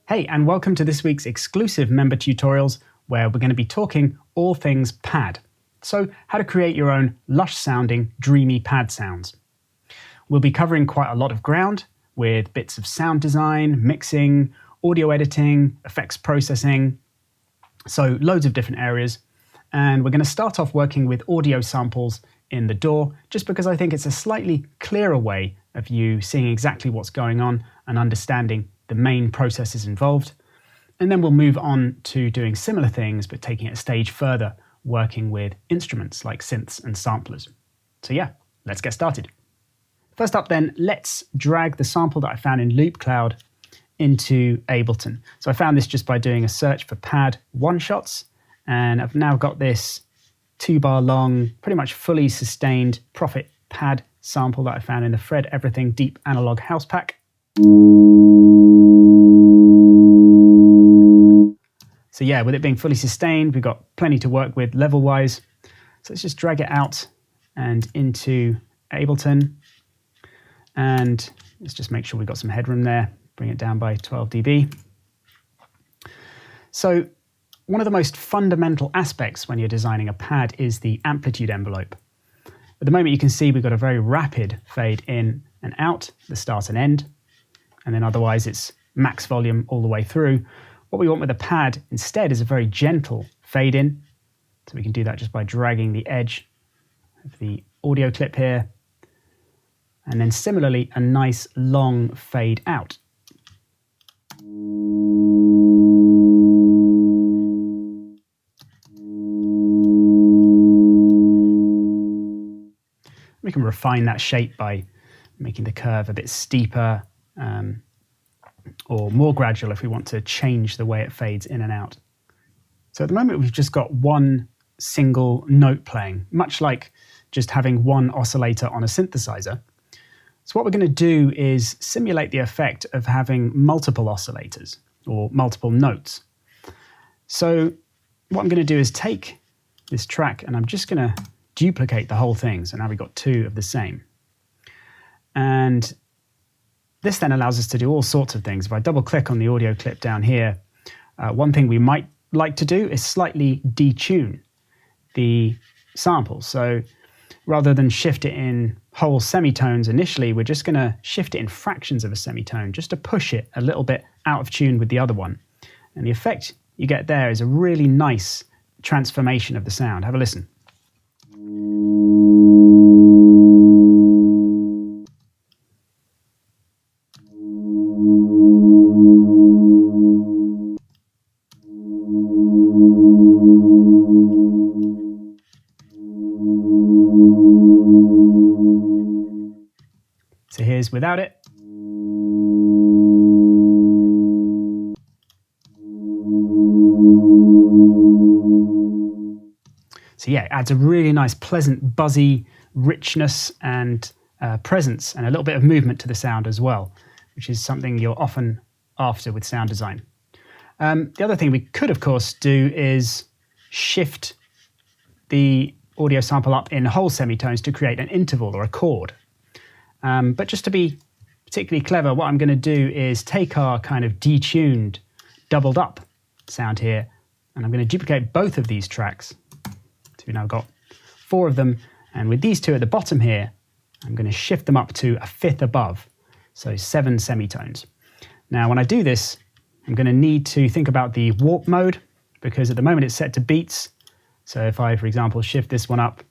Hey, and welcome to this week's exclusive member tutorials where we're going to be talking all things pad. So, how to create your own lush-sounding, dreamy pad sounds. We'll be covering quite a lot of ground with bits of sound design, mixing, audio editing, effects processing, so loads of different areas. And we're going to start off working with audio samples in the DAW, just because I think it's a slightly clearer way of you seeing exactly what's going on and understanding the main processes involved. And then we'll move on to doing similar things, but taking it a stage further, working with instruments like synths and samplers. So yeah, let's get started. First up then, let's drag the sample that I found in loopcloud into Ableton. So I found this just by doing a search for pad one-shots, and I've now got this 2-bar long, pretty much fully sustained Prophet pad sample that I found in the Fred Everything Deep Analog House Pack. So yeah, with it being fully sustained, we've got plenty to work with level-wise. So let's just drag it out and into Ableton. And let's just make sure we've got some headroom there. Bring it down by 12 dB. So one of the most fundamental aspects when you're designing a pad is the amplitude envelope. At the moment you can see we've got a very rapid fade in and out, the start and end. And then otherwise it's max volume all the way through. What we want with a pad instead is a very gentle fade in. So we can do that just by dragging the edge of the audio clip here. And then similarly, a nice long fade out. We can refine that shape by making the curve a bit steeper, or more gradual if we want to change the way it fades in and out. So at the moment we've just got one single note playing, much like just having one oscillator on a synthesizer. So what we're going to do is simulate the effect of having multiple oscillators or multiple notes. So what I'm going to do is take this track and I'm just going to duplicate the whole thing. So now we've got two of the same. And this then allows us to do all sorts of things. If I double click on the audio clip down here, one thing we might like to do is slightly detune the sample. So rather than shift it in whole semitones initially, we're just going to shift it in fractions of a semitone just to push it a little bit out of tune with the other one. And the effect you get there is a really nice transformation of the sound. Have a listen. So here's without it. So yeah, it adds a really nice, pleasant, buzzy richness and presence and a little bit of movement to the sound as well, which is something you're often after with sound design. The other thing we could, of course, do is shift the audio sample up in whole semitones to create an interval or a chord. But just to be particularly clever, what I'm going to do is take our kind of detuned, doubled up sound here, and I'm going to duplicate both of these tracks. So we've now got 4 of them, and with these 2 at the bottom here, I'm going to shift them up to a fifth above, so 7 semitones. Now when I do this, I'm going to need to think about the warp mode, because at the moment it's set to beats. So if I, for example, shift this one up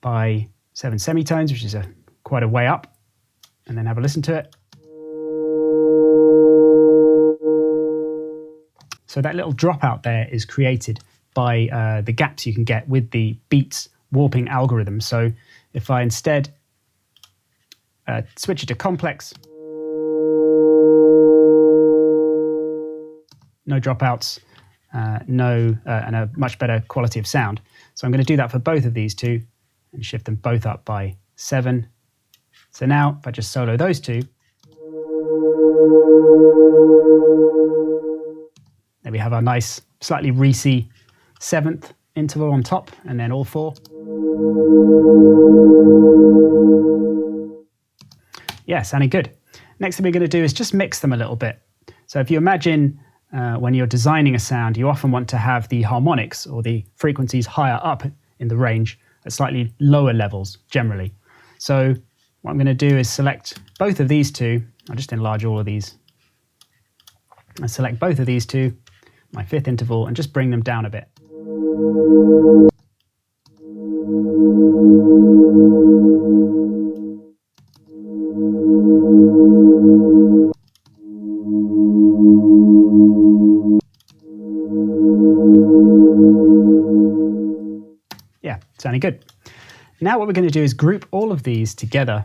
by 7 semitones, which is quite a way up, and then have a listen to it. So that little dropout there is created by the gaps you can get with the beats warping algorithm. So if I instead switch it to complex, no dropouts, and a much better quality of sound. So I'm going to do that for both of these 2 and shift them both up by 7. So now, if I just solo those 2, there we have our nice, slightly greasy 7th interval on top, and then all 4. Yeah, sounding good. Next thing we're going to do is just mix them a little bit. So if you imagine when you're designing a sound, you often want to have the harmonics or the frequencies higher up in the range at slightly lower levels generally. So what I'm going to do is select both of these two. I'll just enlarge all of these. I select both of these two, my fifth interval, and just bring them down a bit. Yeah, sounding good. Now what we're going to do is group all of these together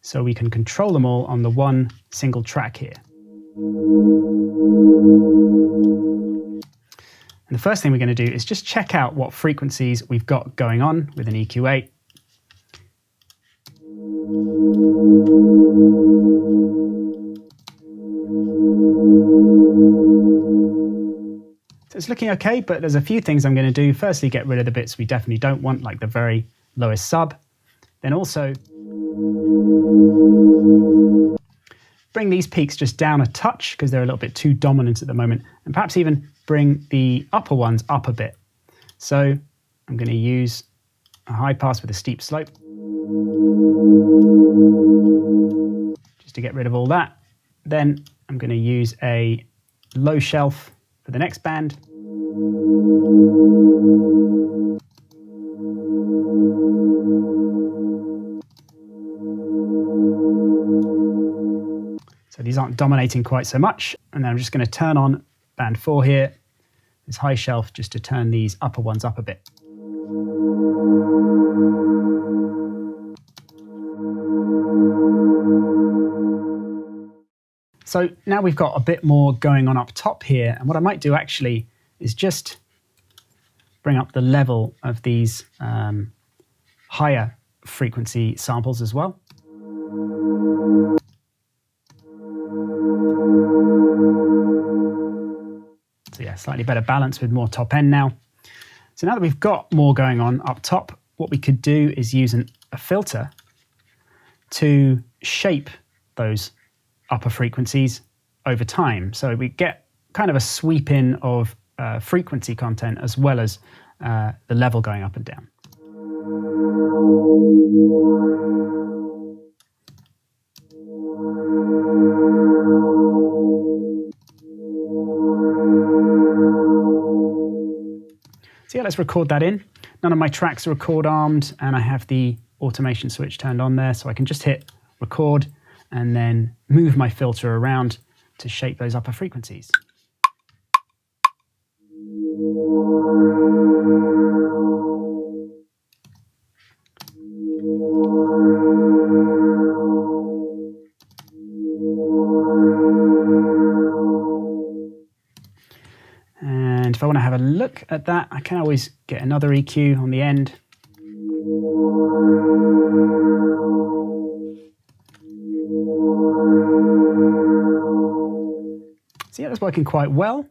so we can control them all on the one single track here. And the first thing we're going to do is just check out what frequencies we've got going on with an EQ8. So it's looking okay, but there's a few things I'm going to do. Firstly, get rid of the bits we definitely don't want, like the very lowest sub. Then also bring these peaks just down a touch because they're a little bit too dominant at the moment, and perhaps even bring the upper ones up a bit. So I'm going to use a high pass with a steep slope just to get rid of all that. Then I'm going to use a low shelf for the next band. So these aren't dominating quite so much. And then I'm just going to turn on band 4 here, this high shelf, just to turn these upper ones up a bit. So now we've got a bit more going on up top here, and what I might do actually is just bring up the level of these higher frequency samples as well. So yeah, slightly better balance with more top end now. So now that we've got more going on up top, what we could do is use a filter to shape those upper frequencies over time. So we get kind of a sweep in of frequency content as well as the level going up and down. So yeah, let's record that in. None of my tracks are record armed, and I have the automation switch turned on there, so I can just hit record and then move my filter around to shape those upper frequencies. And if I want to have a look at that, I can always get another EQ on the end. So yeah, that's working quite well.